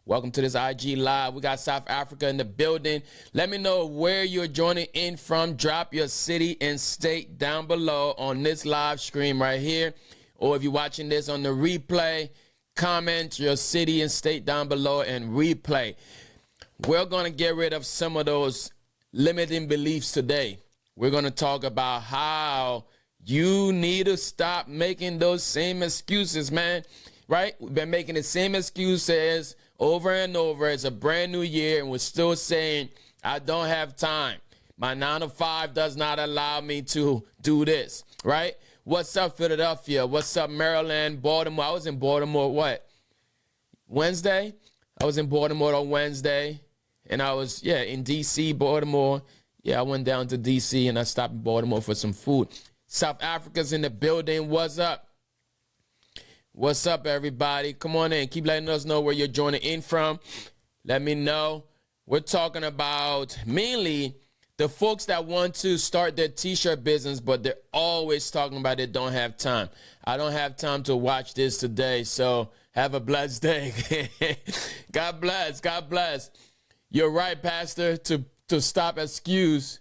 Welcome to this IG Live. We got South Africa in the building. Let me know where you're joining in from. Drop your city and state down below on this live stream right here. Or if you're watching this on the replay, comment your city and state down below and replay. We're going to get rid of some of those limiting beliefs today. We're going to talk about how you need to stop making those same excuses, man. Right? We've been making the same excuses over and over. It's a brand new year, and we're still saying, I don't have time. My 9 to 5 does not allow me to do this, right? What's up, Philadelphia? What's up, Maryland, Baltimore? I was in Baltimore, what? Wednesday? I was in Baltimore on Wednesday, and I was, in D.C., Baltimore. I went down to D.C., and I stopped in Baltimore for some food. South Africa's in the building. What's up? What's up, everybody? Come on in. Keep letting us know where you're joining in from. Let me know. We're talking about mainly the folks that want to start their t-shirt business, but they're always talking about they don't have time. I don't have time to watch this today, so have a blessed day. God bless. God bless. You're right, Pastor, to stop excuse.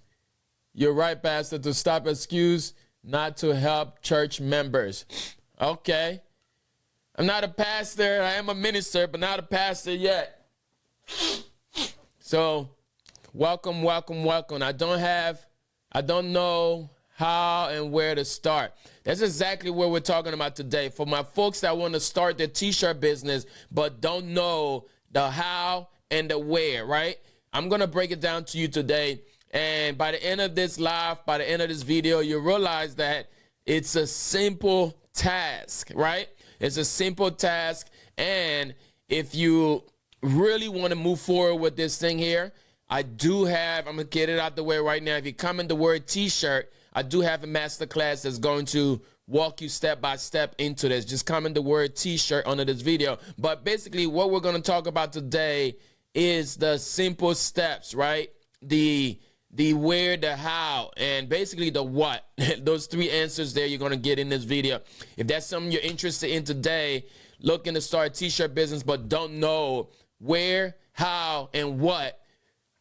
You're right, Pastor, to stop excuse not to help church members. Okay. I'm not a pastor. I am a minister, but not a pastor yet. So, welcome, welcome, welcome. I don't know how and where to start. That's exactly what we're talking about today. For my folks that want to start their t-shirt business, but don't know the how and the where, right? I'm going to break it down to you today. And by the end of this live, by the end of this video, you realize that it's a simple task, right? It's a simple task, and if you really want to move forward with this thing here, I'm going to get it out the way right now. If you comment the word t-shirt, I do have a masterclass that's going to walk you step by step into this. Just comment the word t-shirt under this video. But basically what we're going to talk about today is the simple steps, right? The where, the how, and basically the what. Those 3 answers there you're going to get in this video. If that's something you're interested in today, looking to start a t-shirt business but don't know where, how, and what,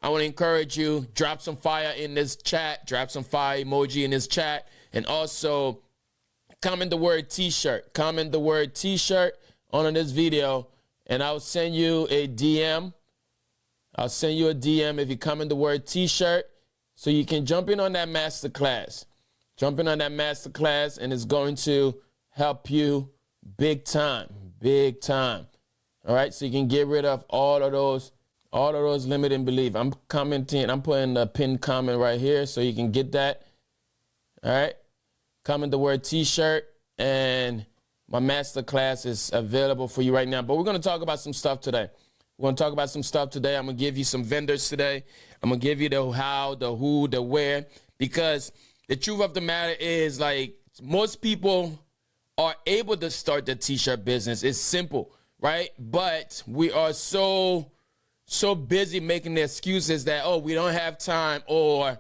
I want to encourage you, drop some fire in this chat, drop some fire emoji in this chat, and also comment the word t-shirt. Comment the word t-shirt on this video, and I'll send you a DM. I'll send you a DM if you comment the word t-shirt. So you can jump in on that masterclass. Jump in on that masterclass, and it's going to help you big time, big time. All right, so you can get rid of all of those limiting beliefs. I'm commenting, I'm putting a pinned comment right here so you can get that. All right, comment the word t-shirt, and my masterclass is available for you right now. But we're going to talk about some stuff today. We're going to talk about some stuff today. I'm going to give you some vendors today. I'm going to give you the how, the who, the where, because the truth of the matter is, like, most people are able to start the t-shirt business. It's simple, right? But we are so busy making the excuses that, oh, we don't have time, or,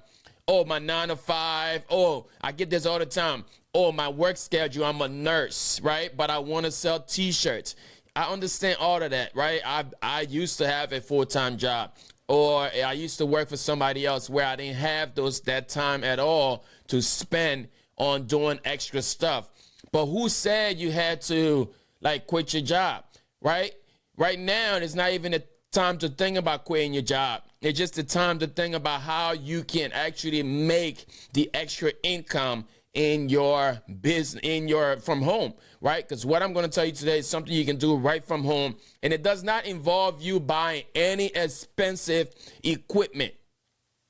oh, my 9 to 5, oh, I get this all the time, oh, my work schedule, I'm a nurse, right? But I want to sell t-shirts. I understand all of that, right? I used to have a full-time job, or I used to work for somebody else where I didn't have that time at all to spend on doing extra stuff. But who said you had to, like, quit your job, right? Right now, it's not even the time to think about quitting your job. It's just the time to think about how you can actually make the extra income in your business, from home, right? Because what I'm going to tell you today is something you can do right from home, and it does not involve you buying any expensive equipment,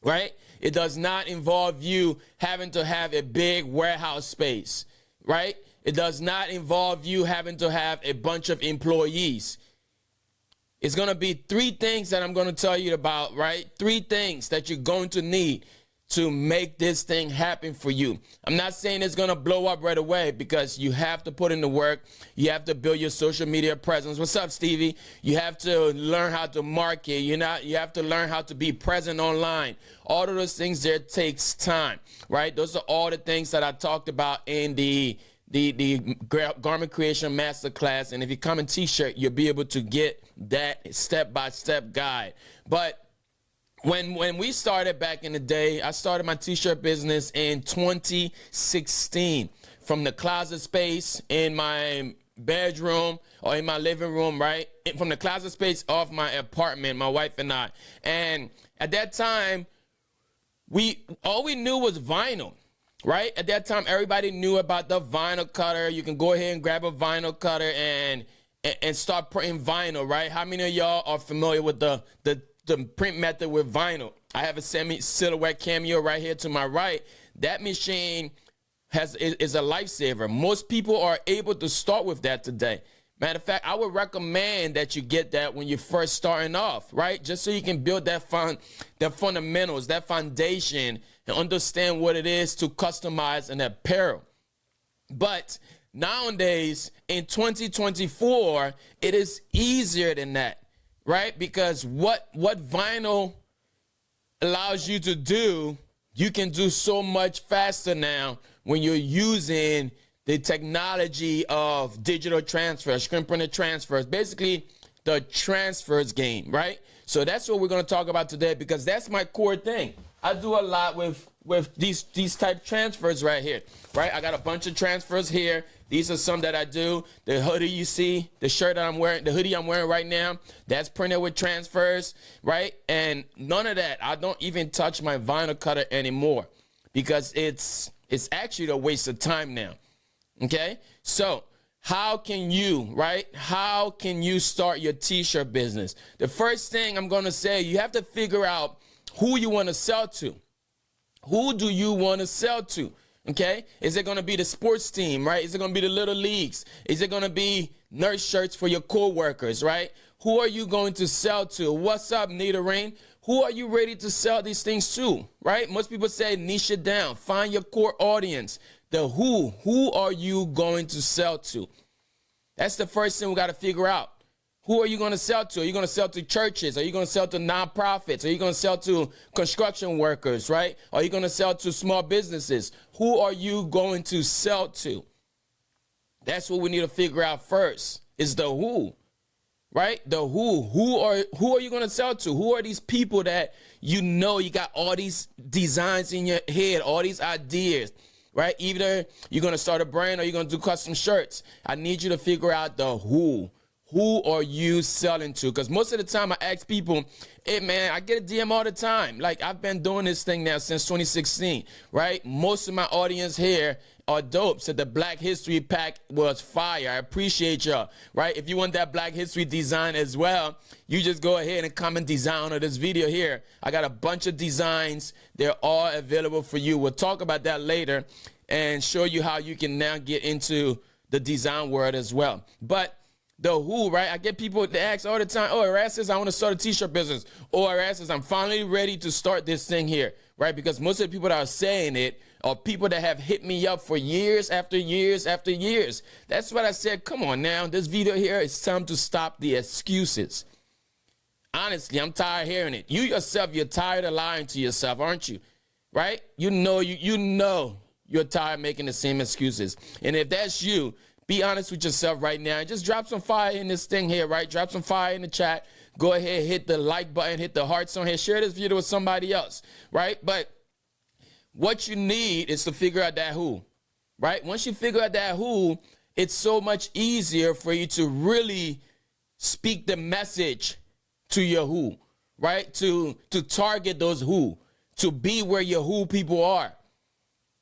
right? It does not involve you having to have a big warehouse space, right? It does not involve you having to have a bunch of employees. It's going to be 3 things that I'm going to tell you about, right? 3 things that you're going to need to make this thing happen for you. I'm not saying it's going to blow up right away, because you have to put in the work. You have to build your social media presence. What's up, Stevie? You have to learn how to market. You have to learn how to be present online. All of those things there takes time, right? Those are all the things that I talked about in the the garment creation masterclass. And if you come in t-shirt, you'll be able to get that step-by-step guide. But when we started back in the day, I started my t-shirt business in 2016 from the closet space in my bedroom or in my living room, right? From the closet space of my apartment, my wife and I. And at that time, all we knew was vinyl, right? At that time, everybody knew about the vinyl cutter. You can go ahead and grab a vinyl cutter and start printing vinyl, right? How many of y'all are familiar with the print method with vinyl? I have a semi-silhouette cameo right here to my right. That machine is a lifesaver. Most people are able to start with that today. Matter of fact, I would recommend that you get that when you're first starting off, right? Just so you can build that fundamentals, that foundation, and understand what it is to customize an apparel. But nowadays, in 2024, it is easier than that, right? Because what vinyl allows you to do, you can do so much faster now when you're using the technology of digital transfer, screen printed transfers, basically the transfers game, right? So that's what we're going to talk about today, because that's my core thing. I do a lot with these type transfers right here, right? I got a bunch of transfers here. These are some that I do. The hoodie you see, the shirt that I'm wearing, the hoodie I'm wearing right now, that's printed with transfers, right? And none of that. I don't even touch my vinyl cutter anymore because it's actually a waste of time now. Okay, so how can you, right? How can you start your t-shirt business? The first thing I'm going to say, you have to figure out who you want to sell to. Who do you want to sell to? Okay, is it going to be the sports team, right? Is it going to be the little leagues? Is it going to be nurse shirts for your co-workers, right? Who are you going to sell to? What's up, Nita Rain? Who are you ready to sell these things to, right? Most people say niche it down. Find your core audience. The who are you going to sell to? That's the first thing we got to figure out. Who are you going to sell to? Are you going to sell to churches? Are you going to sell to nonprofits? Are you going to sell to construction workers, right? Are you going to sell to small businesses? Who are you going to sell to? That's what we need to figure out first, is the who, right? The who. Who are you going to sell to? Who are these people that you know you got all these designs in your head, all these ideas, right? Either you're going to start a brand or you're going to do custom shirts. I need you to figure out the who. Who are you selling to? Because most of the time I ask people, hey, man, I get a DM all the time. Like, I've been doing this thing now since 2016, right? Most of my audience here are dope. So the Black History pack was fire. I appreciate y'all, right? If you want that Black History design as well, you just go ahead and comment design on this video here. I got a bunch of designs. They're all available for you. We'll talk about that later and show you how you can now get into the design world as well. But the who, right? I get people that ask all the time, oh, Erastus, I want to start a t-shirt business. Oh, Erastus, I'm finally ready to start this thing here, right? Because most of the people that are saying it are people that have hit me up for years after years after years. That's what I said. Come on now. This video here, it's time to stop the excuses. Honestly, I'm tired of hearing it. You yourself, you're tired of lying to yourself, aren't you? Right? You know you're tired of making the same excuses. And if that's you, be honest with yourself right now and just drop some fire in this thing here, right? Drop some fire in the chat. Go ahead, hit the like button, hit the hearts on here. Share this video with somebody else, right? But what you need is to figure out that who, right? Once you figure out that who, it's so much easier for you to really speak the message to your who, right? To target those who, to be where your who people are.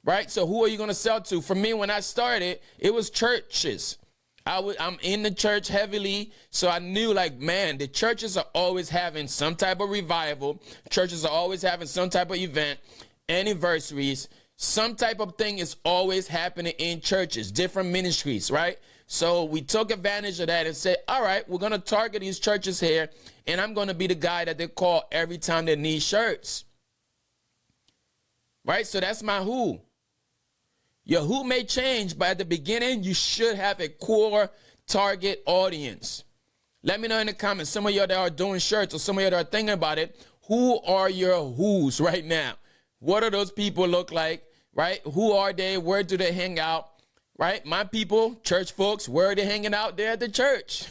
Right? So who are you going to sell to? For me, when I started, it was churches. I'm in the church heavily. So I knew, like, man, the churches are always having some type of revival. Churches are always having some type of event, anniversaries. Some type of thing is always happening in churches, different ministries, right? So we took advantage of that and said, all right, we're going to target these churches here. And I'm going to be the guy that they call every time they need shirts. Right? So that's my who. Your who may change, but at the beginning, you should have a core target audience. Let me know in the comments, some of y'all that are doing shirts or some of y'all that are thinking about it, who are your who's right now? What do those people look like, right? Who are they? Where do they hang out? right? My people, church folks, where are they hanging out? They're at the church.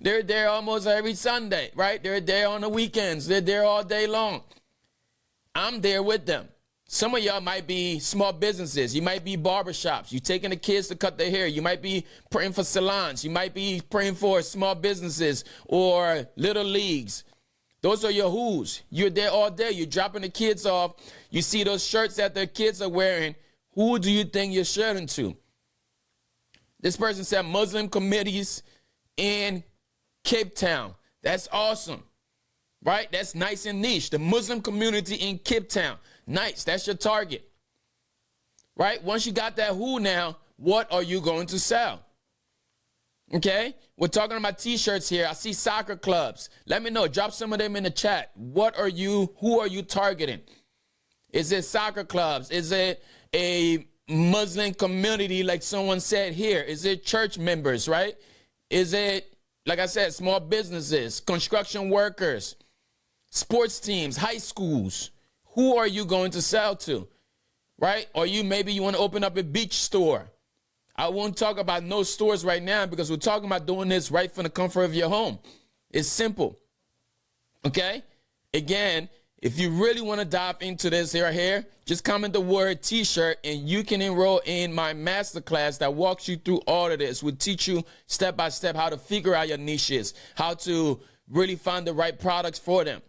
They're there almost every Sunday, right? They're there on the weekends. They're there all day long. I'm there with them. Some of y'all might be small businesses. You might be barbershops. You're taking the kids to cut their hair. You might be praying for salons. You might be praying for small businesses or little leagues. Those are your who's. You're there all day. You're dropping the kids off. You see those shirts that their kids are wearing. Who do you think you're shirting to? This person said Muslim committees in Cape Town. That's awesome, right? That's nice and niche. The Muslim community in Cape Town. Nice. That's your target, right? Once you got that who now, what are you going to sell? Okay, we're talking about t-shirts here. I see soccer clubs. Let me know. Drop some of them in the chat. Who are you targeting? Is it soccer clubs? Is it a Muslim community like someone said here? Is it church members, right? Is it, like I said, small businesses, construction workers, sports teams, high schools? Who are you going to sell to, right? Or maybe you want to open up a beach store. I won't talk about no stores right now because we're talking about doing this right from the comfort of your home. It's simple, okay? Again, if you really want to dive into this here, just comment the word t-shirt and you can enroll in my masterclass that walks you through all of this. We'll teach you step by step how to figure out your niches, how to really find the right products for them,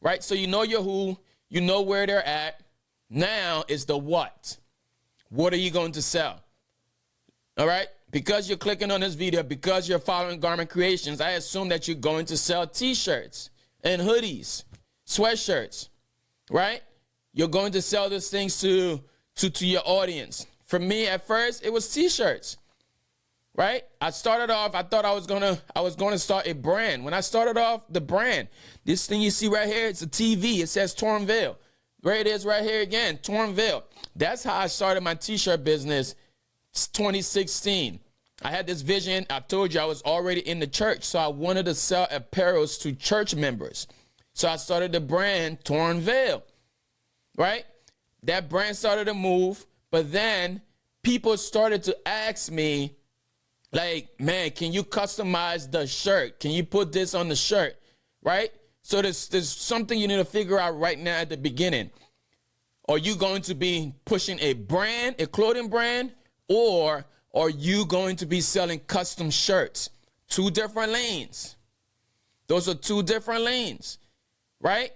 right? So you know your who, you know where they're at. Now is the what. What are you going to sell? All right, because you're clicking on this video, because you're following Garment Creations, I assume that you're going to sell t-shirts and hoodies, sweatshirts, right? You're going to sell those things to your audience. For me, at first, it was t-shirts, right? I started off, I thought I was gonna start a brand. When I started off the brand, this thing you see right here, it's a TV. It says Torn Veil. There it is right here again, Torn Veil. That's how I started my t-shirt business. It's 2016. I had this vision. I told you I was already in the church, so I wanted to sell apparels to church members. So I started the brand Torn Veil, right? That brand started to move, but then people started to ask me, like, man, can you customize the shirt? Can you put this on the shirt, right? So there's something you need to figure out right now at the beginning. Are you going to be pushing a brand, a clothing brand, or are you going to be selling custom shirts? Two different lanes. Those are two different lanes, right?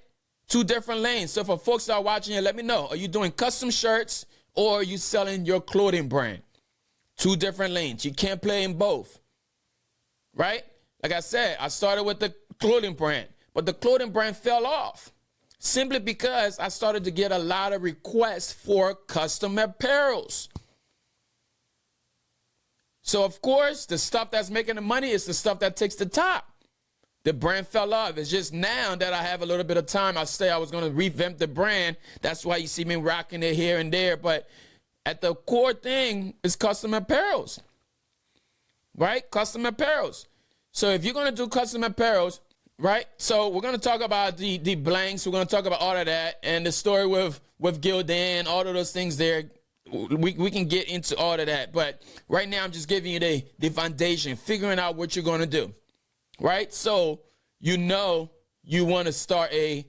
Two different lanes. So for folks that are watching here, let me know. Are you doing custom shirts or are you selling your clothing brand? Two different lanes. You can't play in both, right? Like I said, I started with the clothing brand, but the clothing brand fell off simply because I started to get a lot of requests for custom apparels. So, of course, the stuff that's making the money is the stuff that takes the top. The brand fell off. It's just now that I have a little bit of time, I say I was going to revamp the brand. That's why you see me rocking it here and there. But at the core thing is custom apparels, right? Custom apparels. So if you're going to do custom apparels, right? So we're going to talk about the blanks. We're going to talk about all of that and the story with Gildan, all of those things there. We can get into all of that, but right now I'm just giving you the foundation, figuring out what you're going to do, right? So you know you want to start a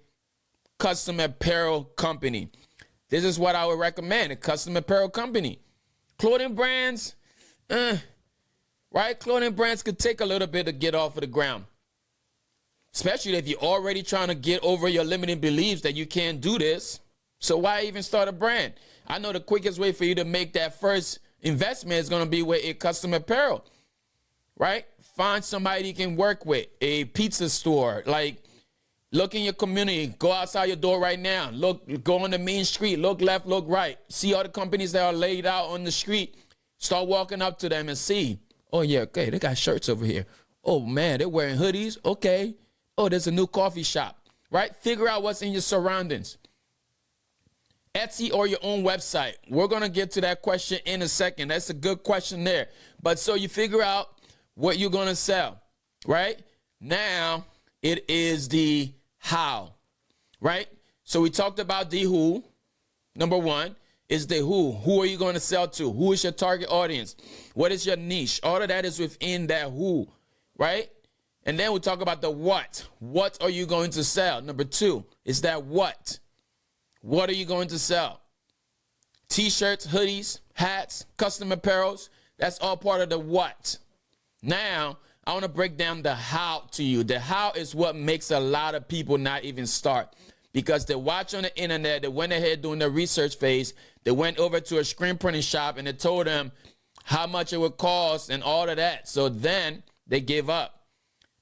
custom apparel company. This is what I would recommend, a custom apparel company. Clothing brands, right? Clothing brands could take a little bit to get off of the ground, especially if you're already trying to get over your limiting beliefs that you can't do this. So why even start a brand? I know the quickest way for you to make that first investment is going to be with a custom apparel, right? Find somebody you can work with, a pizza store. Like, look in your community. Go outside your door right now. Look, go on the main street. Look left, look right. See all the companies that are laid out on the street. Start walking up to them and see. Oh, yeah, okay, they got shirts over here. Oh, man, they're wearing hoodies. Okay. Oh, there's a new coffee shop, right? Figure out what's in your surroundings. Etsy or your own website. We're going to get to that question in a second. That's a good question there. But so you figure out what you're going to sell, right? Now it is the how, right? So we talked about the who, number one, is the who. Who are you going to sell to? Who is your target audience? What is your niche? All of that is within that who, right? And then we talk about the what. What are you going to sell? Number 2 is that what. What are you going to sell? T-shirts, hoodies, hats, custom apparels. That's all part of the what. Now, I want to break down the how to you. The how is what makes a lot of people not even start, because they watch on the internet, they went ahead doing the research phase, they went over to a screen printing shop and it told them how much it would cost and all of that. So then they give up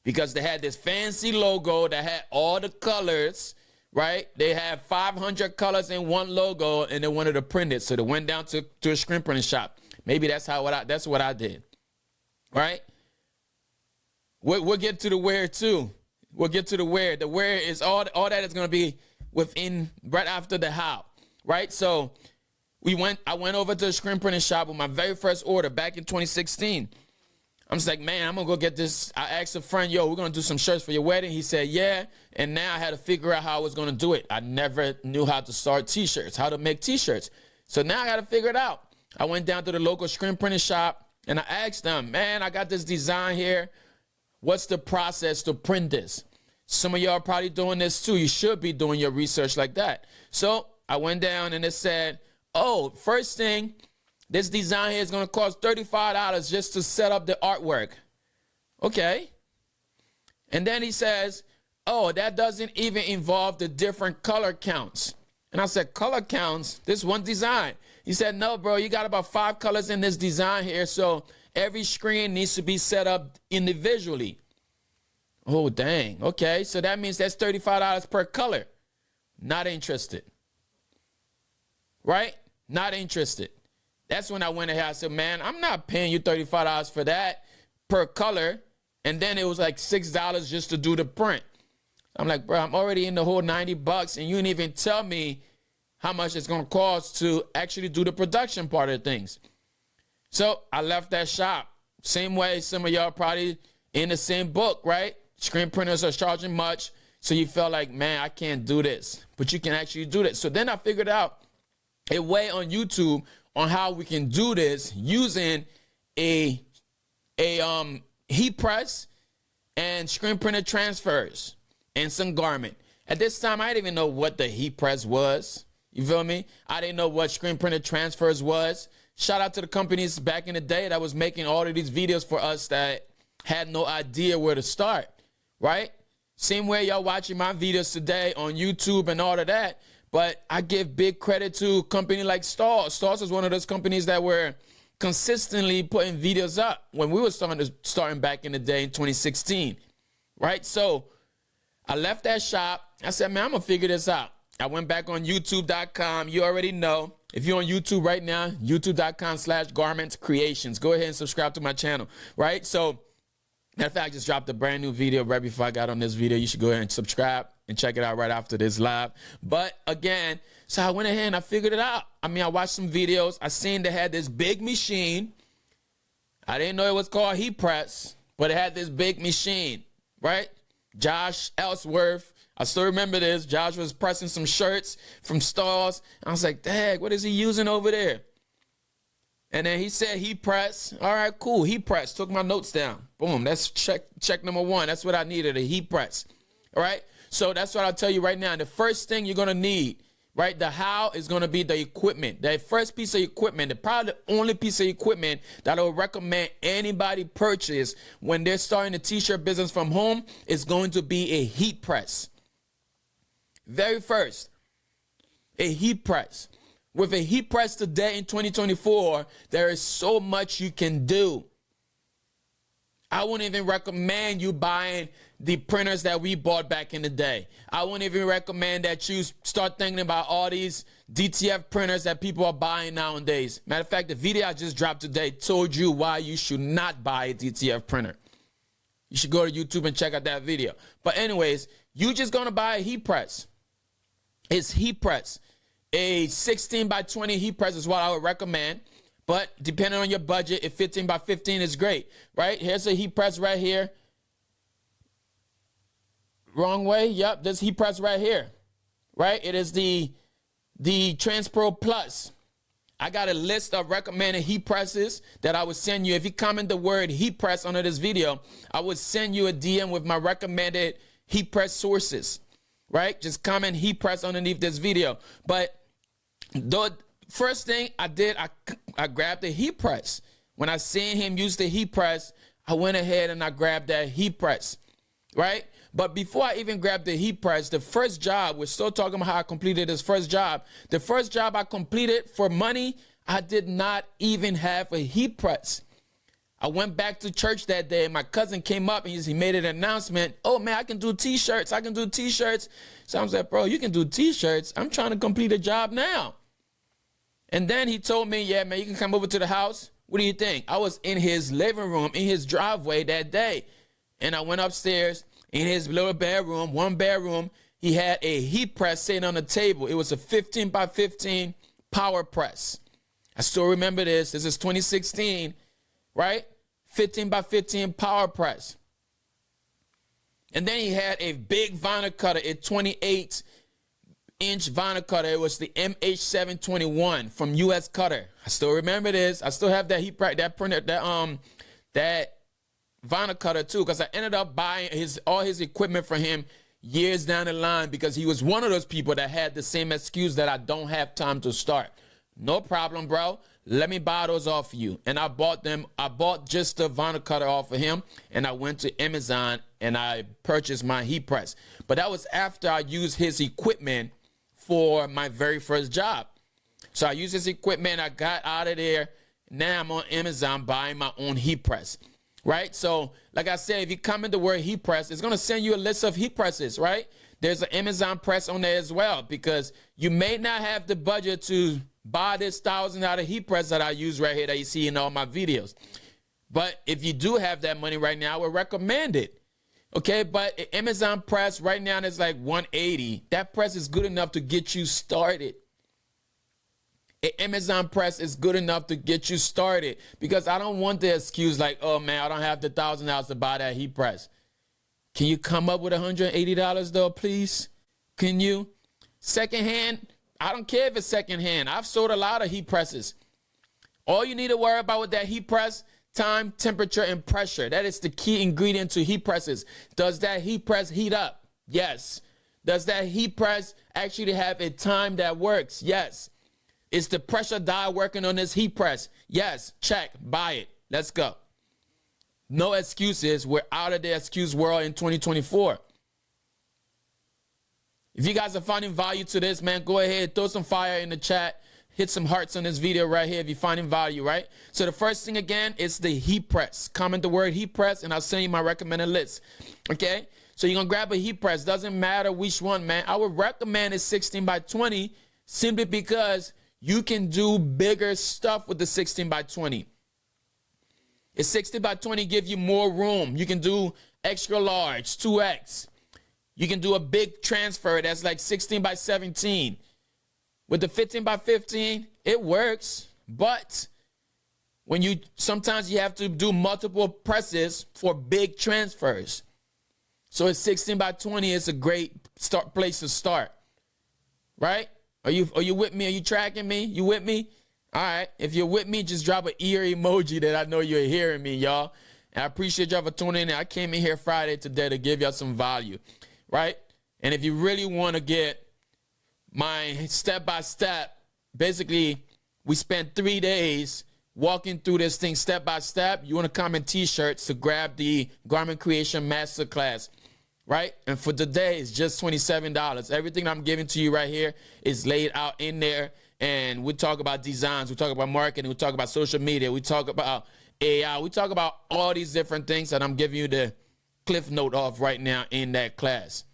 because they had this fancy logo that had all the colors, right? They had 500 colors in one logo and they wanted to print it. So they went down to a screen printing shop. Maybe that's what I did, right? We'll get to the where too. We'll get to the where. The where is all that is going to be within right after the how, right? So I went over to the screen printing shop with my very first order back in 2016. I'm just like, man, I'm going to go get this. I asked a friend, yo, we're going to do some shirts for your wedding. He said, yeah. And now I had to figure out how I was going to do it. I never knew how to start T-shirts, how to make T-shirts. So now I got to figure it out. I went down to the local screen printing shop and I asked them, man, I got this design here. What's the process to print this? Some of y'all are probably doing this too. You should be doing your research like that. So I went down and it said, oh, first thing, this design here is going to cost $35 just to set up the artwork. Okay. And then he says, oh, that doesn't even involve the different color counts. And I said, color counts? This one design. He said, no, bro, you got about 5 colors in this design here. So every screen needs to be set up individually. Oh, dang. Okay, so that means that's $35 per color. Not interested. Right? Not interested. That's when I went ahead. I said, man, I'm not paying you $35 for that per color. And then it was like $6 just to do the print. I'm like, bro, I'm already in the whole $90 and you didn't even tell me how much it's going to cost to actually do the production part of things. So I left that shop. Same way some of y'all probably in the same book, right? Screen printers are charging much. So you felt like, man, I can't do this. But you can actually do this. So then I figured out a way on YouTube on how we can do this using a heat press and screen printer transfers and some garment. At this time, I didn't even know what the heat press was. You feel me? I didn't know what screen printer transfers was. Shout out to the companies back in the day that was making all of these videos for us that had no idea where to start, right? Same way y'all watching my videos today on YouTube and all of that. But I give big credit to a company like Stars. Stars is one of those companies that were consistently putting videos up when we were starting back in the day in 2016, right? So I left that shop. I said, man, I'm going to figure this out. I went back on youtube.com. You already know. If you're on YouTube right now, youtube.com/garmentscreations. Go ahead and subscribe to my channel, right? So, matter of fact, I just dropped a brand new video right before I got on this video. You should go ahead and subscribe and check it out right after this live. But again, so I went ahead and I figured it out. I mean, I watched some videos. I seen they had this big machine. I didn't know it was called heat press, but it had this big machine, right? Josh Ellsworth. I still remember this. Josh was pressing some shirts from Stars. I was like, dang, what is he using over there? And then he said heat press. All right, cool. Heat press. Took my notes down. Boom. That's check number 1. That's what I needed, a heat press. All right. So that's what I'll tell you right now. The first thing you're going to need, right? The how is going to be the equipment. The first piece of equipment, probably the only piece of equipment that I would recommend anybody purchase when they're starting a t-shirt business from home is going to be a heat press. Very first, a heat press. With a heat press today in 2024, there is so much you can do. I wouldn't even recommend you buying the printers that we bought back in the day. I wouldn't even recommend that you start thinking about all these DTF printers that people are buying nowadays. Matter of fact, the video I just dropped today told you why you should not buy a DTF printer. You should go to YouTube and check out that video. But anyways, you're just going to buy a heat press. It's heat press. A 16 by 20 heat press is what I would recommend. But depending on your budget, a 15 by 15 is great, right? Here's a heat press right here. Wrong way. Yep, this heat press right here, right? It is the Transpro Plus. I got a list of recommended heat presses that I would send you. If you comment the word heat press under this video, I would send you a DM with my recommended heat press sources, right? Just comment heat press underneath this video. But the first thing I did, I grabbed the heat press. When I seen him use the heat press, I went ahead and I grabbed that heat press, right? But before I even grabbed the heat press, the first job, we're still talking about how I completed this first job. The first job I completed for money, I did not even have a heat press. I went back to church that day, and my cousin came up and he made an announcement. Oh, man, I can do T-shirts. I can do T-shirts. So I was like, bro, you can do T-shirts. I'm trying to complete a job now. And then he told me, yeah, man, you can come over to the house. What do you think? I was in his living room, in his driveway that day. And I went upstairs. In his little bedroom, one bedroom, he had a heat press sitting on the table. It was a 15 by 15 power press. I still remember this. This is 2016, right? 15 by 15 power press. And then he had a big vinyl cutter, a 28-inch vinyl cutter. It was the MH721 from US Cutter. I still remember this. I still have that heat press, that printer, that vinyl cutter too, because I ended up buying all his equipment for him years down the line, because he was one of those people that had the same excuse that I don't have time to start. No problem, bro. Let me buy those off of you. And I bought them. I bought just the vinyl cutter off of him, and I went to Amazon and I purchased my heat press. But that was after I used his equipment for my very first job. So I used his equipment. I got out of there. Now I'm on Amazon buying my own heat press. Right? So, like I said, if you comment the word heat press, it's going to send you a list of heat presses, right? There's an Amazon press on there as well, because you may not have the budget to buy this $1,000 heat press that I use right here that you see in all my videos. But if you do have that money right now, I would recommend it. Okay, but an Amazon press right now is like $180. That press is good enough to get you started. An Amazon press is good enough to get you started, because I don't want the excuse like, oh man, I don't have the $1,000 to buy that heat press. Can you come up with $180 though, please? Can you? Secondhand, I don't care if it's secondhand. I've sold a lot of heat presses. All you need to worry about with that heat press, time, temperature, and pressure. That is the key ingredient to heat presses. Does that heat press heat up? Yes. Does that heat press actually have a time that works? Yes. Is the pressure dial working on this heat press? Yes. Check. Buy it. Let's go. No excuses. We're out of the excuse world in 2024. If you guys are finding value to this, man, go ahead, throw some fire in the chat. Hit some hearts on this video right here if you're finding value, right? So the first thing, again, is the heat press. Comment the word heat press, and I'll send you my recommended list, okay? So you're going to grab a heat press. Doesn't matter which one, man. I would recommend it 16 by 20 simply because you can do bigger stuff with the 16 by 20. A 60 by 20 give you more room. You can do extra large, 2X. You can do a big transfer that's like 16 by 17. With the 15 by 15, it works. But sometimes you have to do multiple presses for big transfers. So a 16 by 20 is a great place to start. Right? Are you with me? Are you tracking me? You with me? All right. If you're with me, just drop an ear emoji that I know you're hearing me, y'all. And I appreciate y'all for tuning in. I came in here Friday today to give y'all some value, right? And if you really want to get my step-by-step, basically, we spent 3 days walking through this thing step-by-step. You want to comment T-shirts to grab the Garment Creation Masterclass, right? And for today, it's just $27. Everything I'm giving to you right here is laid out in there. And we talk about designs, we talk about marketing, we talk about social media, we talk about AI, we talk about all these different things that I'm giving you the cliff note of right now in that class.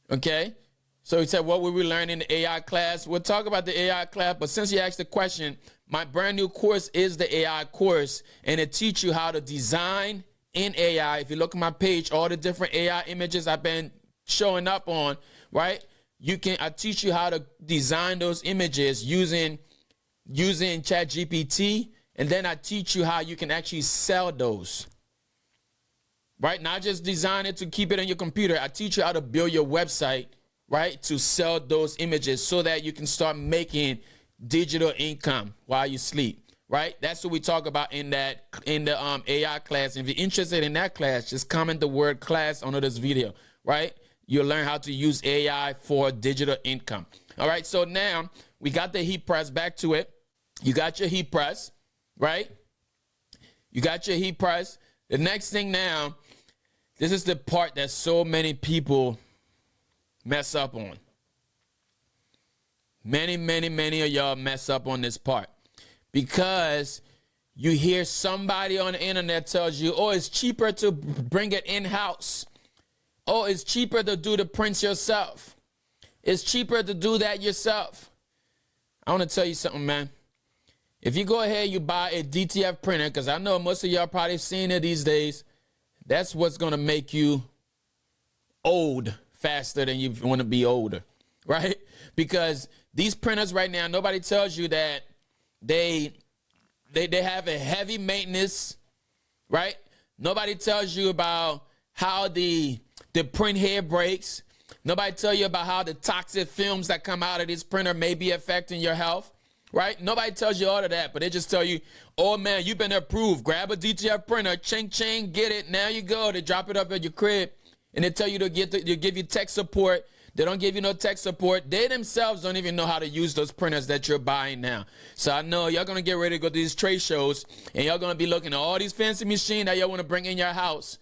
Okay? So he said, what will we learn in the AI class? We'll talk about the AI class, but since you asked the question, my brand new course is the AI course, and it teaches you how to design in AI. If you look at my page, all the different AI images I've been showing up on, right? I teach you how to design those images using ChatGPT, and then I teach you how you can actually sell those. Right? Not just design it to keep it on your computer. I teach you how to build your website, right, to sell those images so that you can start making digital income while you sleep, right? That's what we talk about in the AI class. If you're interested in that class, just comment the word class under this video, right? You'll learn how to use AI for digital income. All right, so now we got the heat press. Back to it. You got your heat press, right? You got your heat press. The next thing now, this is the part that so many people mess up on. Many of y'all mess up on this part because you hear somebody on the internet tells you, oh, it's cheaper to bring it in-house. Oh, it's cheaper to do the prints yourself. It's cheaper to do that yourself. I want to tell you something, man. If you go ahead, you buy a DTF printer, because I know most of y'all probably seen it these days. That's what's going to make you old faster than you want to be older, right? Because these printers right now, nobody tells you that they have a heavy maintenance, right? Nobody tells you about how the print head breaks. Nobody tell you about how the toxic films that come out of this printer may be affecting your health, right? Nobody tells you all of that, but they just tell you, oh man, you've been approved. Grab a DTF printer, ching, ching, get it. Now you go. They drop it up at your crib, and they tell you to give you tech support. They don't give you no tech support. They themselves don't even know how to use those printers that you're buying now. So I know y'all going to get ready to go to these trade shows, and y'all going to be looking at all these fancy machines that y'all want to bring in your house.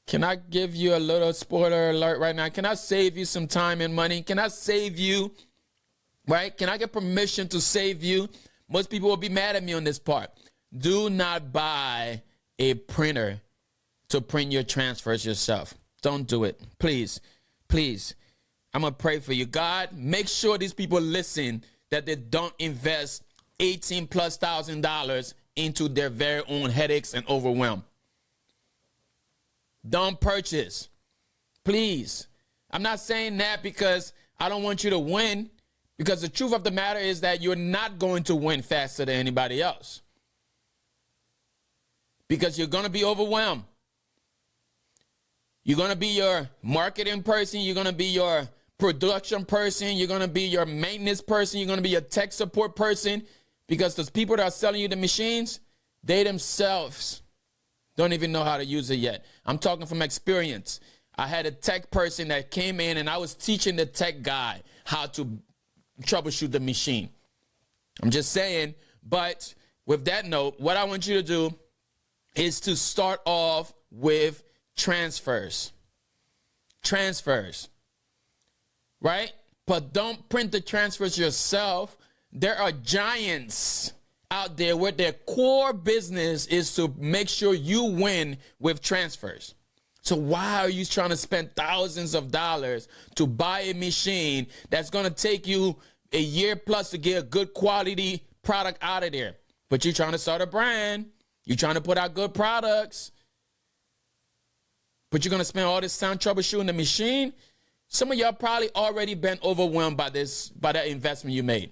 Can I give you a little spoiler alert right now? Can I save you some time and money? Can I save you, right? Can I get permission to save you? Most people will be mad at me on this part. Do not buy a printer to print your transfers yourself. Don't do it. Please, please. I'm going to pray for you. God, make sure these people listen that they don't invest $18,000+ into their very own headaches and overwhelm. Don't purchase. Please. I'm not saying that because I don't want you to win, because the truth of the matter is that you're not going to win faster than anybody else, because you're going to be overwhelmed. You're going to be your marketing person. You're going to be your production person. You're going to be your maintenance person. You're going to be your tech support person, because those people that are selling you the machines, they themselves don't even know how to use it yet. I'm talking from experience. I had a tech person that came in, and I was teaching the tech guy how to troubleshoot the machine. I'm just saying. But with that note, what I want you to do is to start off with transfers. Transfers, right? But don't print the transfers yourself. There are giants out there where their core business is to make sure you win with transfers. So why are you trying to spend thousands of dollars to buy a machine that's going to take you a year plus to get a good quality product out of there? But you're trying to start a brand. You're trying to put out good products. But you're going to spend all this time troubleshooting the machine. Some of y'all probably already been overwhelmed by that investment you made.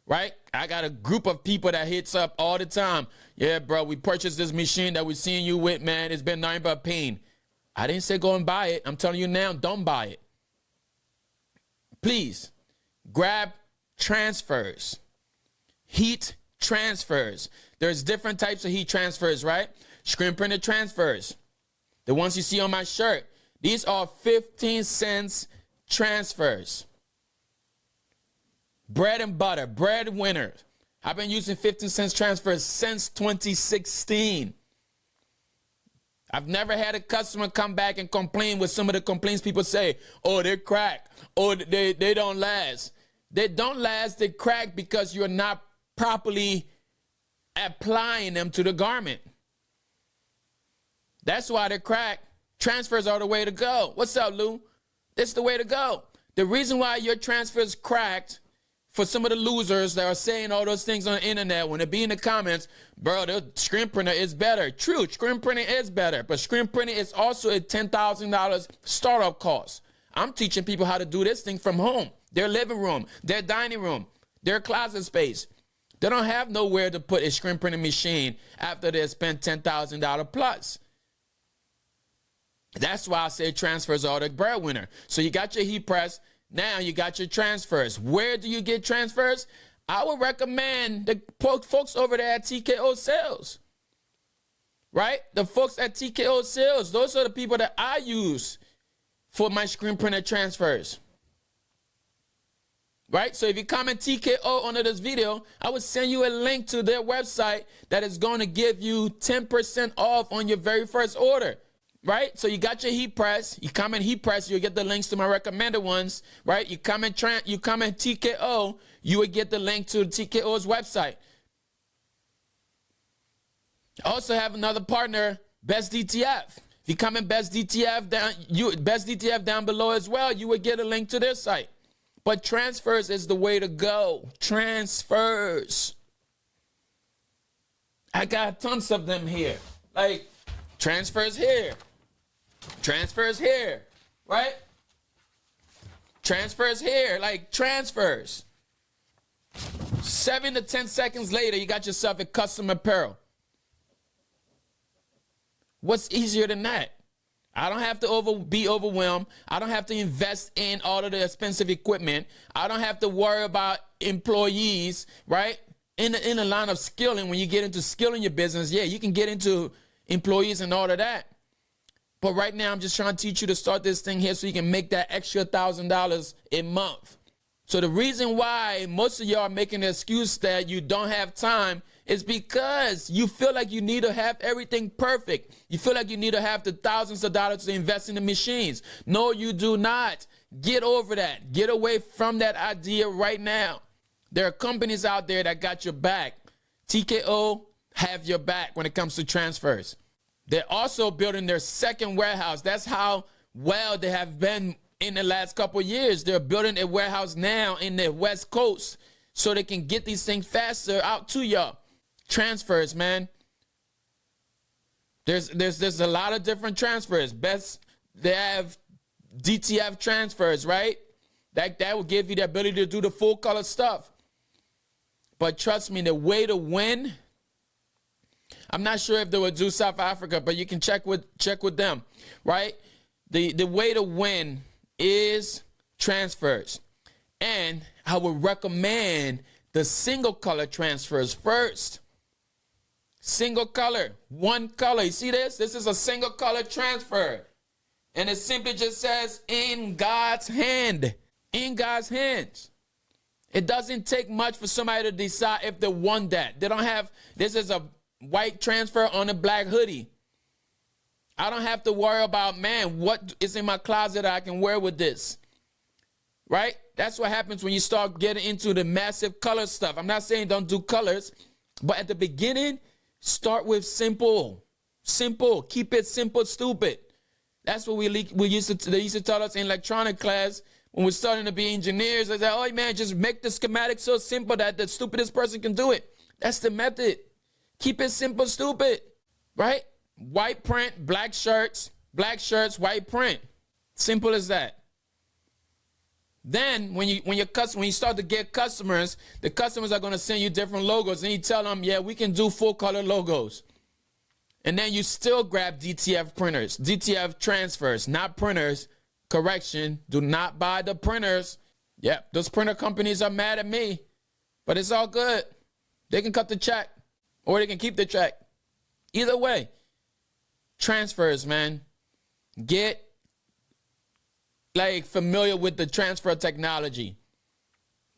Right? I got a group of people that hits up all the time. Yeah, bro, we purchased this machine that we're seeing you with, man. It's been nothing but pain. I didn't say go and buy it. I'm telling you now, don't buy it. Please, grab transfers. Heat transfers. There's different types of heat transfers, right? Screen printed transfers. The ones you see on my shirt. These are 15 cents transfers. Bread and butter, breadwinner. I've been using 15 cents transfers since 2016. I've never had a customer come back and complain with some of the complaints people say. Oh, they're cracked. Oh, they don't last. They don't last. They crack because you're not properly applying them to the garment. That's why they're cracked. Transfers are the way to go. What's up, Lou? That's the way to go. The reason why your transfers cracked, for some of the losers that are saying all those things on the internet, when they be in the comments, bro, the screen printer is better. True, screen printing is better, but screen printing is also a $10,000 startup cost. I'm teaching people how to do this thing from home, their living room, their dining room, their closet space. They don't have nowhere to put a screen printing machine after they spent $10,000 plus. That's why I say transfers are the breadwinner. So you got your heat press. Now you got your transfers. Where do you get transfers? I would recommend the folks over there at TKO Sales, right? The folks at TKO Sales, those are the people that I use for my screen printer transfers, right? So if you comment TKO under this video, I would send you a link to their website that is going to give you 10% off on your very first order. Right? So you got your heat press, you comment heat press, you'll get the links to my recommended ones, right? You comment TKO, you would get the link to TKO's website. I also have another partner, Best DTF. If you comment Best DTF down below as well, you would get a link to their site. But transfers is the way to go. Transfers. I got tons of them here. Like transfers here. Transfers here, right? Transfers here, like transfers. 7 to 10 seconds later, you got yourself a custom apparel. What's easier than that? I don't have to be overwhelmed. I don't have to invest in all of the expensive equipment. I don't have to worry about employees, right? In the line of skilling, when you get into skilling your business, yeah, you can get into employees and all of that. But right now, I'm just trying to teach you to start this thing here so you can make that extra $1,000 a month. So the reason why most of y'all are making the excuse that you don't have time is because you feel like you need to have everything perfect. You feel like you need to have the thousands of dollars to invest in the machines. No, you do not. Get over that. Get away from that idea right now. There are companies out there that got your back. TKO have your back when it comes to transfers. They're also building their second warehouse. That's how well they have been in the last couple of years. They're building a warehouse now in the West Coast so they can get these things faster out to y'all. Transfers, man. There's a lot of different transfers. They have DTF transfers, right? That will give you the ability to do the full color stuff. But trust me, the way to win, I'm not sure if they would do South Africa, but you can check with them, right? The way to win is transfers. And I would recommend the single color transfers first. Single color, one color. You see this? This is a single color transfer. And it simply just says, in God's hand. In God's hands. It doesn't take much for somebody to decide if they want that. They don't have, this is a white transfer on a black hoodie. I don't have to worry about, man, what is in my closet that I can wear with this, right? That's what happens when you start getting into the massive color stuff. I'm not saying don't do colors, but at the beginning, start with simple. Simple. Keep it simple, stupid. That's what they used to tell us in electronic class when we're starting to be engineers. They said, oh, man, just make the schematic so simple that the stupidest person can do it. That's the method. Keep it simple, stupid, right? White print, black shirts, white print. Simple as that. Then when you start to get customers, the customers are going to send you different logos, and you tell them, yeah, we can do full color logos. And then you still grab DTF printers, DTF transfers, not printers. Correction, do not buy the printers. Yep, those printer companies are mad at me, but it's all good. They can cut the check or they can keep the check. Either way, transfers, man. Get familiar with the transfer technology.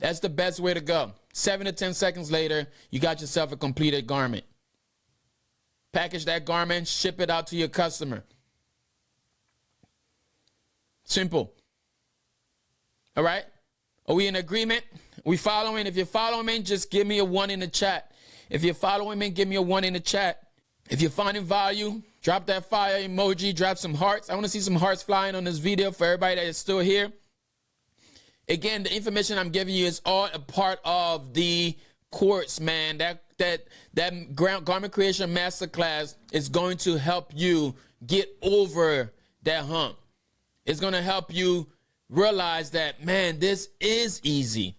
That's the best way to go. 7 to 10 seconds later, you got yourself a completed garment. Package that garment, ship it out to your customer. Simple. All right? Are we in agreement? We following? If you're following me, just give me a 1 in the chat. If you're following me, give me a 1 in the chat. If you're finding value, drop that fire emoji, drop some hearts. I want to see some hearts flying on this video for everybody that is still here. Again, the information I'm giving you is all a part of the course, man. That garment creation masterclass is going to help you get over that hump. It's going to help you realize that, man, this is easy.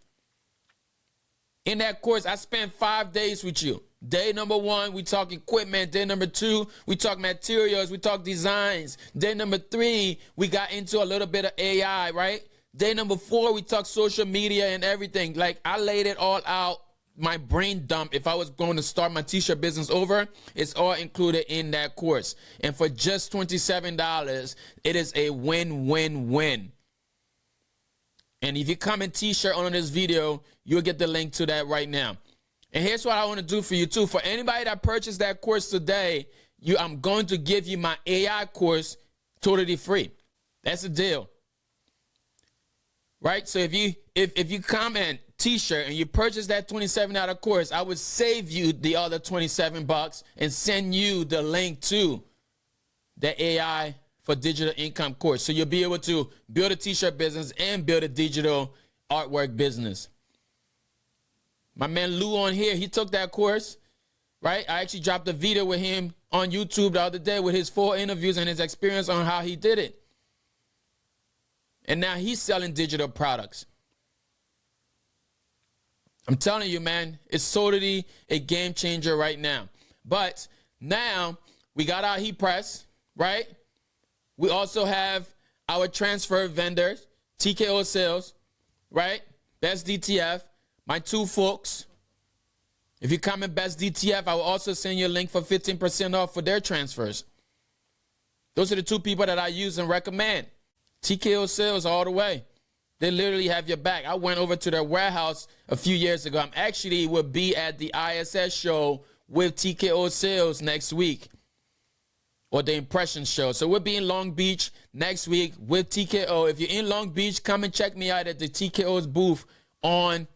In that course, I spent 5 days with you. Day number 1, we talk equipment. Day number 2, we talk materials. We talk designs. Day number 3, we got into a little bit of AI, right? Day number 4, we talk social media and everything. Like, I laid it all out, my brain dump. If I was going to start my t-shirt business over, it's all included in that course. And for just $27, it is a win-win-win. And if you comment t-shirt on this video, you'll get the link to that right now. And here's what I want to do for you too. For anybody that purchased that course today, I'm going to give you my AI course totally free. That's the deal. Right? So if you comment t-shirt and you purchase that $27 course, I would save you the other $27 and send you the link to the AI for digital income course. So you'll be able to build a t-shirt business and build a digital artwork business. My man Lou on here, he took that course, right? I actually dropped a video with him on YouTube the other day with his 4 interviews and his experience on how he did it. And now he's selling digital products. I'm telling you, man, it's totally a game changer right now. But now we got our heat press, right? We also have our transfer vendors, TKO Sales, right? Best DTF, my 2 folks. If you comment Best DTF, I will also send you a link for 15% off for their transfers. Those are the 2 people that I use and recommend. TKO Sales all the way. They literally have your back. I went over to their warehouse a few years ago. I'm actually will be at the ISS show with TKO Sales next week, or the Impression show. So we'll be in Long Beach next week with TKO. If you're in Long Beach, come and check me out at the TKO's booth in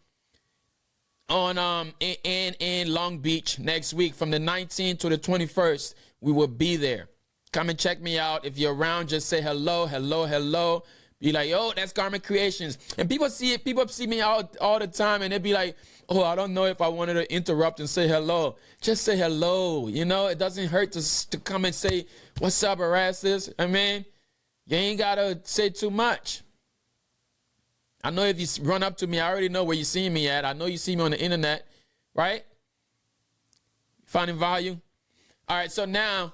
Long Beach next week from the 19th to the 21st. We will be there. Come and check me out. If you're around, just say hello, hello, hello. Be like, oh, that's Garment Creations. And people see it. People see me out all the time, and they be like, oh, I don't know if I wanted to interrupt and say hello. Just say hello. You know, it doesn't hurt to come and say, what's up, Erastus? I mean, you ain't got to say too much. I know if you run up to me, I already know where you see me at. I know you see me on the internet, right? Finding value. All right, so now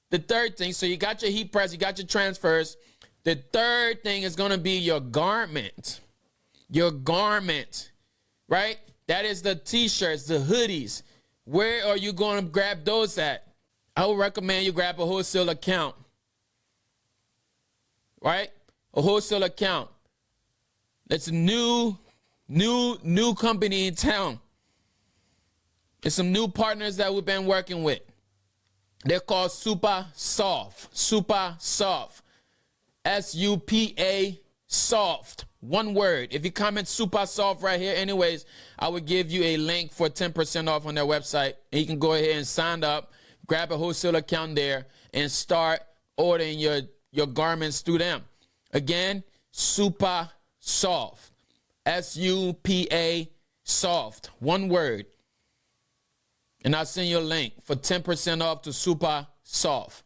the third thing, so you got your heat press, you got your transfers. The third thing is going to be your garment. Your garment, right? That is the t-shirts, the hoodies. Where are you going to grab those at? I would recommend you grab a wholesale account, right? A wholesale account. It's a new company in town. There's some new partners that we've been working with. They're called Super Soft. Super Soft. SUPA Soft. One word. If you comment Super Soft right here, anyways, I would give you a link for 10% off on their website. And you can go ahead and sign up, grab a wholesale account there, and start ordering your garments through them. Again, Super Soft. SUPA Soft. One word. And I'll send you a link for 10% off to Super Soft.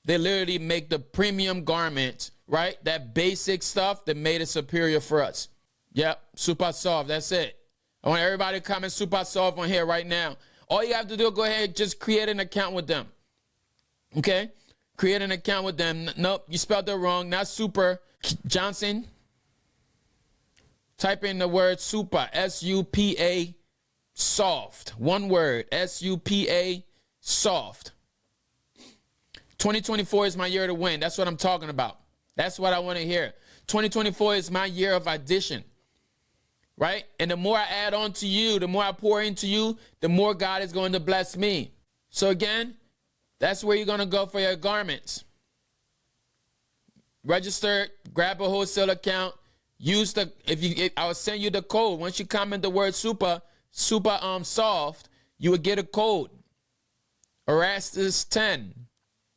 They literally make the premium garments, right? That basic stuff that made it superior for us. Yep, Super Soft, that's it. I want everybody to comment Super Soft on here right now. All you have to do, go ahead and just create an account with them. Okay? Create an account with them. Nope, you spelled it wrong. Not Super Johnson. Type in the word Super, S-U-P-A, Soft. One word, S-U-P-A, Soft. 2024 is my year to win. That's what I'm talking about. That's what I want to hear. 2024 is my year of addition, right? And the more I add on to you, the more I pour into you, the more God is going to bless me. So again, that's where you're going to go for your garments. Register, grab a wholesale account, use I will send you the code. Once you comment the word super soft, you will get a code. Erastus10.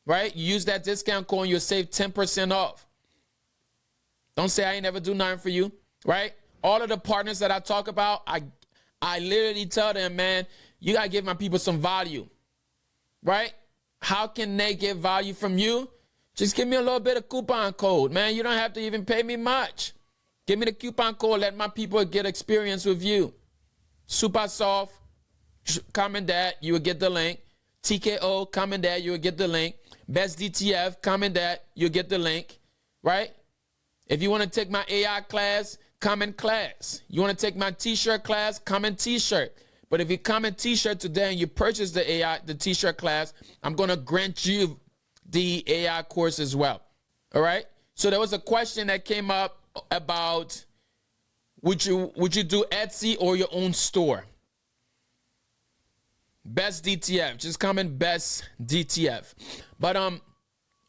Right? You use that discount code and you'll save 10% off. Don't say I ain't never do nothing for you. Right? All of the partners that I talk about, I literally tell them, man, you got to give my people some value. Right? How can they get value from you? Just give me a little bit of coupon code, man. You don't have to even pay me much. Give me the coupon code. Let my people get experience with you. Super Soft. Comment that. You will get the link. TKO. Comment that. You will get the link. Best DTF. Comment that. You'll get the link. Right? If you want to take my AI class, come in class. You want to take my t-shirt class, come in t-shirt. But if you come in t-shirt today and you purchase the t-shirt class, I'm going to grant you the AI course as well. All right. So there was a question that came up about would you do Etsy or your own store? Best DTF. Just comment best DTF. But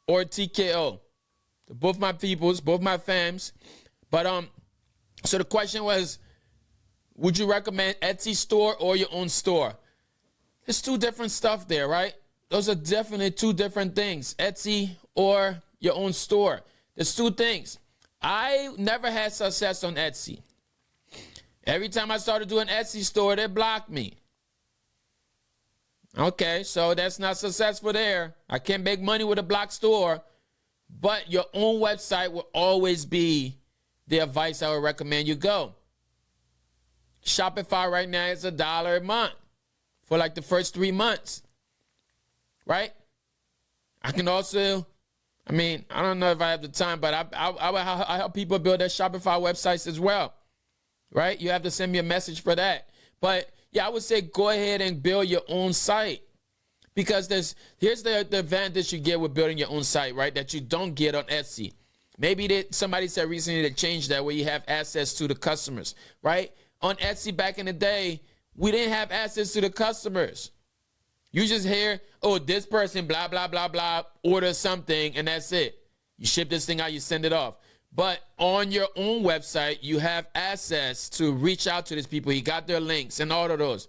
or TKO. Both my peoples, both my fams. But so the question was, would you recommend Etsy store or your own store? There's two different stuff there, right? Those are definitely two different things. Etsy or your own store. There's two things. I never had success on Etsy. Every time I started doing Etsy store, they blocked me. Okay, so that's not successful there. I can't make money with a blocked store. But your own website will always be the advice I would recommend you go. Shopify right now is $1 a month for like the first 3 months, right? I can also, I don't know if I have the time, but I help people build their Shopify websites as well, right? You have to send me a message for that. But yeah, I would say go ahead and build your own site, because here's the advantage you get with building your own site, right? That you don't get on Etsy. Maybe somebody said recently to change that, where you have access to the customers, right? On Etsy back in the day, we didn't have access to the customers. You just hear, oh, this person, blah, blah, blah, blah, order something, and that's it. You ship this thing out, you send it off. But on your own website, you have access to reach out to these people. You got their links and all of those.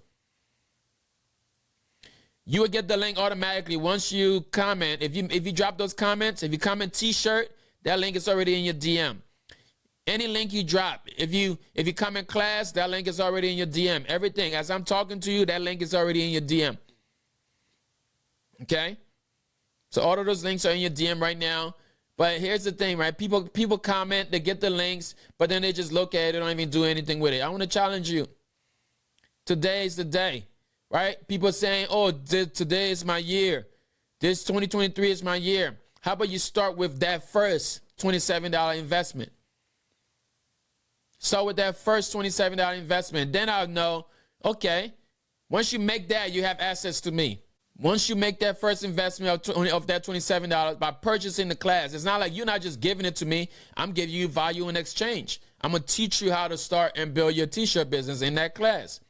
You will get the link automatically once you comment. If you drop those comments, if you comment t-shirt, that link is already in your DM. Any link you drop, if you come in class, that link is already in your DM. Everything, as I'm talking to you, that link is already in your DM. Okay? So all of those links are in your DM right now. But here's the thing, right? People comment, they get the links, but then they just look at it, they don't even do anything with it. I want to challenge you. Today is the day, right? People saying, oh, today is my year. This 2023 is my year. How about you start with that first $27 investment? Start with that first $27 investment. Then I'll know, okay, once you make that, you have access to me. Once you make that first investment of that $27 by purchasing the class, it's not like you're not just giving it to me. I'm giving you value in exchange. I'm going to teach you how to start and build your t-shirt business in that class.